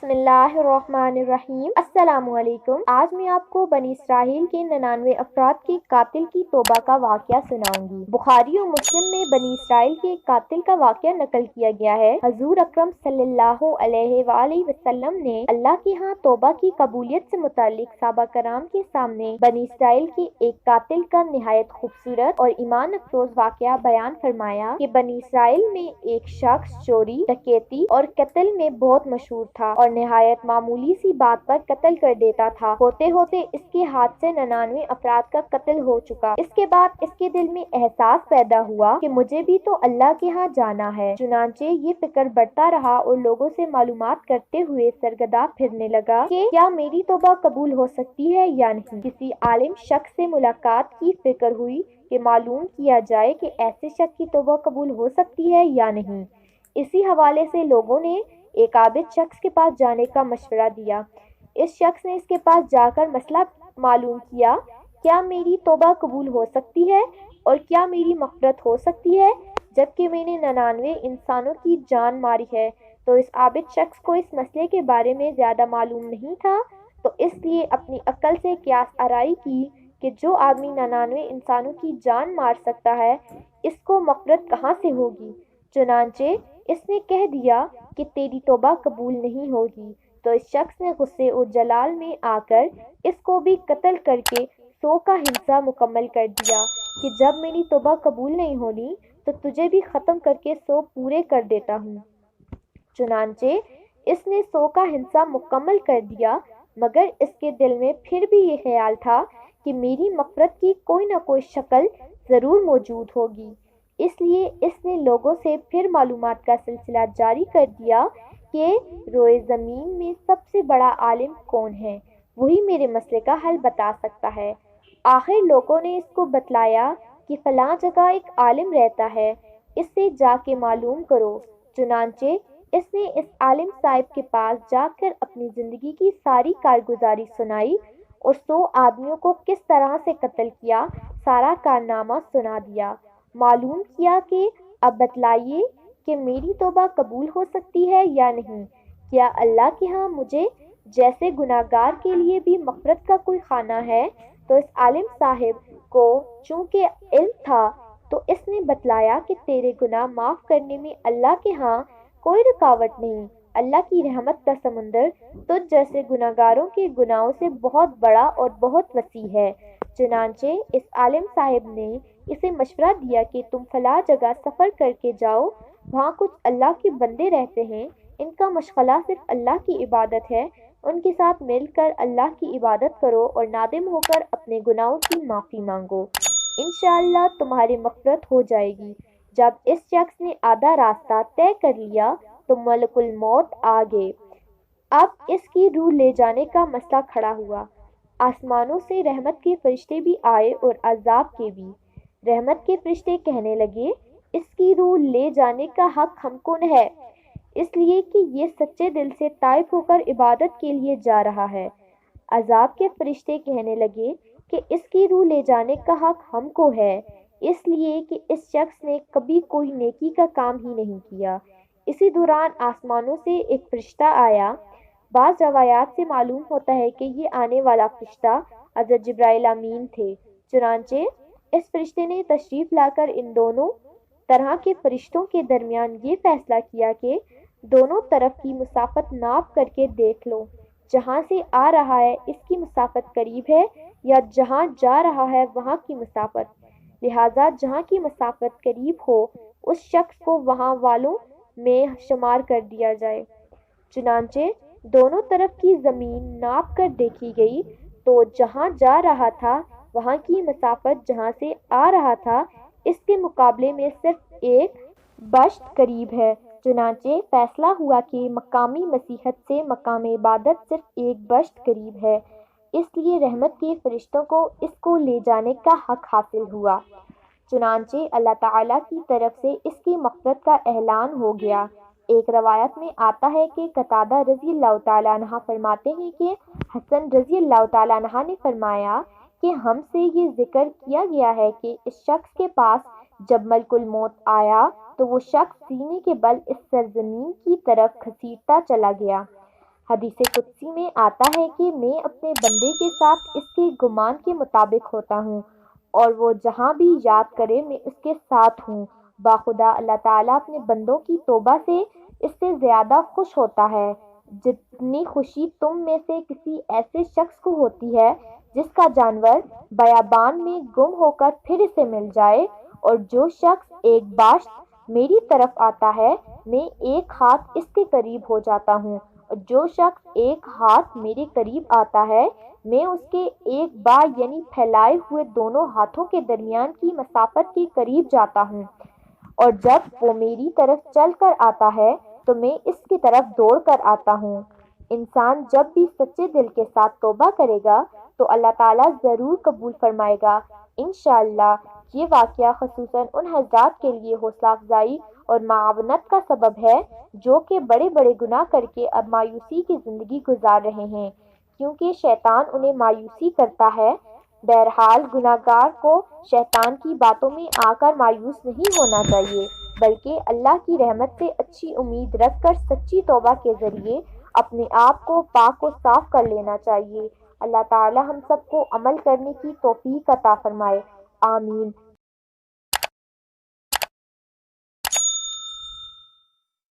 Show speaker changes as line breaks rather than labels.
बिस्मिल्लाहिर्रहमानिर्रहीम। अस्सलाम वालेकुम। आज मैं आपको बनी इसराइल के 99 अफराद के कातिल की तौबा का वाक़या सुनाऊंगी। बुखारी और मुस्लिम में बनी इसराइल के एक कातिल का वाक़या नकल किया गया है। हजूर अकरम सल्लल्लाहु अलैहि वसल्लम ने अल्लाह के यहाँ तौबा की कबूलियत से मुतालिक सहाबा कराम के सामने बनी इसराइल के एक कातिल का निहायत खूबसूरत और ईमान अफरोज वाक़या बयान फरमाया कि बनी इसराइल में एक शख्स चोरी, डकैती और कत्ल में बहुत मशहूर था और निहायत मामूली सी बात पर कत्ल कर देता था। होते होते इसके हाथ से 99 अफराद का कत्ल हो चुका। इसके बाद इसके दिल में एहसास पैदा हुआ कि मुझे भी तो अल्लाह के यहाँ जाना है। चुनांचे ये फिक्र बढ़ता रहा और लोगों से मालूमात करते हुए सरगदा फिरने लगा कि क्या मेरी तौबा कबूल हो सकती है या नहीं। किसी आलिम शख्स से मुलाकात की फिक्र हुई कि मालूम किया जाए कि ऐसे शख्स की तौबा कबूल हो सकती है या नहीं। इसी हवाले से लोगों ने एक आबिद शख्स के पास जाने का मशवरा दिया। इस शख्स ने इसके पास जाकर मसला मालूम किया, क्या मेरी तौबा कबूल हो सकती है और क्या मेरी मग़फ़िरत हो सकती है जबकि मैंने 99 इंसानों की जान मारी है। तो इस आबिद शख्स को इस मसले के बारे में ज़्यादा मालूम नहीं था, तो इसलिए अपनी अक्ल से क़ियास आराई की कि जो आदमी 99 इंसानों की जान मार सकता है, इसको मग़फ़िरत कहाँ से होगी। चुनांचे इसने कह दिया कि तेरी तौबा कबूल नहीं होगी। तो इस शख्स ने गुस्से और जलाल में आकर इसको भी कत्ल करके 100 का हिस्सा मुकम्मल कर दिया कि जब मेरी तौबा कबूल नहीं होनी तो तुझे भी ख़त्म करके 100 पूरे कर देता हूँ। चुनांचे इसने 100 का हिस्सा मुकम्मल कर दिया, मगर इसके दिल में फिर भी ये ख्याल था कि मेरी मग़फ़िरत की कोई ना कोई शक्ल ज़रूर मौजूद होगी। इसलिए इसने लोगों से फिर मालूमात का सिलसिला जारी कर दिया कि रोए ज़मीन में सबसे बड़ा आलिम कौन है, वही मेरे मसले का हल बता सकता है। आखिर लोगों ने इसको बतलाया कि फ़लाँ जगह एक आलिम रहता है, इससे जाके मालूम करो। चुनांचे इसने इस आलिम साहिब के पास जाकर अपनी ज़िंदगी की सारी कारगुजारी सुनाई और 100 आदमियों को किस तरह से कत्ल किया, सारा कारनामा सुना दिया। मालूम किया कि अब बतलाइए कि मेरी तौबा कबूल हो सकती है या नहीं। क्या अल्लाह के यहाँ मुझे जैसे गुनाहगार के लिए भी मग़फ़िरत का कोई खाना है। तो इस आलिम साहिब को चूँकि इल्म था, तो इसने बतलाया कि तेरे गुनाह माफ़ करने में अल्लाह के यहाँ कोई रुकावट नहीं। अल्लाह की रहमत का समुंदर तुझ जैसे गुनाहगारों के गुनाहों से बहुत बड़ा और बहुत वसी है। चुनांचे इस आलिम साहिब ने इसे मशवरा दिया कि तुम फला जगह सफ़र करके जाओ, वहाँ कुछ अल्लाह के बंदे रहते हैं, इनका मशग़ला सिर्फ अल्लाह की इबादत है। उनके साथ मिलकर अल्लाह की इबादत करो और नादिम होकर अपने गुनाहों की माफ़ी मांगो, इंशाअल्लाह तुम्हारी मग़फ़िरत हो जाएगी। जब इस शख्स ने आधा रास्ता तय कर लिया तो मलकुल मौत आ गए। अब इसकी रूह ले जाने का मसला खड़ा हुआ। आसमानों से रहमत के फरिश्ते भी आए और अज़ाब के भी। रहमत के फरिश्ते कहने लगे, इसकी रूह ले जाने का हक हमको है, इसलिए कि ये सच्चे दिल से ताइब होकर इबादत के लिए जा रहा है। अज़ाब के फरिश्ते कहने लगे कि इसकी रूह ले जाने का हक हमको है, इसलिए कि इस शख्स ने कभी कोई नेकी का काम ही नहीं किया। इसी दौरान आसमानों से एक फरिश्ता आया। बाज़ रवायात से मालूम होता है कि ये आने वाला फरिश्ता हज़रत जिब्राइल अमीन थे। चुनांचे इस फरिश्ते ने तशरीफ़ लाकर इन दोनों तरह के फरिश्तों के दरमियान ये फ़ैसला किया कि दोनों तरफ की मुसाफत नाप करके देख लो, जहाँ से आ रहा है इसकी मुसाफत करीब है या जहाँ जा रहा है वहाँ की मुसाफत। लिहाजा जहाँ की मुसाफत करीब हो उस शख्स को वहाँ वालों में शुमार कर दिया जाए। चुनांचे दोनों तरफ की ज़मीन नाप कर देखी गई तो जहाँ जा रहा था वहाँ की मसाफत जहाँ से आ रहा था इसके मुकाबले में सिर्फ एक बश्त करीब है। चुनांचे फैसला हुआ कि मकामी मसीहत से मकाम इबादत सिर्फ एक बश्त करीब है, इसलिए रहमत के फरिश्तों को इसको ले जाने का हक हासिल हुआ। चुनांचे अल्लाह ताला की तरफ से इसकी मग़फ़िरत का ऐलान हो गया। एक रवायत में आता है कि कतादा रज़ी अल्लाह ताला अन्हा फरमाते हैं कि हसन रज़ी अल्लाह ताला अन्हा ने फरमाया कि हमसे ये जिक्र किया गया है कि इस शख्स के पास जब मलकुल मौत आया तो वो शख्स सीने के बल इस सरजमीन की तरफ घसीटता चला गया। حدیث قدسی میں آتا ہے کہ میں اپنے بندے کے ساتھ اس کے گمان کے مطابق ہوتا ہوں اور وہ جہاں بھی یاد کرے میں اس کے ساتھ ہوں۔ باخدا اللہ تعالیٰ اپنے بندوں کی توبہ سے اس سے زیادہ خوش ہوتا ہے جتنی خوشی تم میں سے کسی ایسے شخص کو ہوتی ہے جس کا جانور بیابان میں گم ہو کر پھر اسے مل جائے، اور جو شخص ایک باشت میری طرف آتا ہے میں ایک ہاتھ اس کے قریب ہو جاتا ہوں، اور جو شخص ایک ہاتھ میرے قریب آتا ہے میں اس کے ایک با یعنی پھیلائے ہوئے دونوں ہاتھوں کے درمیان کی مسافت کے قریب جاتا ہوں، اور جب وہ میری طرف چل کر آتا ہے تو میں اس کی طرف دوڑ کر آتا ہوں۔ انسان جب بھی سچے دل کے ساتھ توبہ کرے گا تو اللہ تعالیٰ ضرور قبول فرمائے گا انشاءاللہ۔ یہ واقعہ خصوصاً ان حضرات کے لیے حوصلہ افزائی اور معاونت کا سبب ہے جو کہ بڑے بڑے گناہ کر کے اب مایوسی کی زندگی گزار رہے ہیں، کیونکہ شیطان انہیں مایوسی کرتا ہے۔ بہرحال گناہگار کو شیطان کی باتوں میں آ کر مایوس نہیں ہونا چاہیے، بلکہ اللہ کی رحمت سے اچھی امید رکھ کر سچی توبہ کے ذریعے اپنے آپ کو پاک و صاف کر لینا چاہیے۔ اللہ تعالی ہم سب کو عمل کرنے کی توفیق عطا فرمائے، آمین۔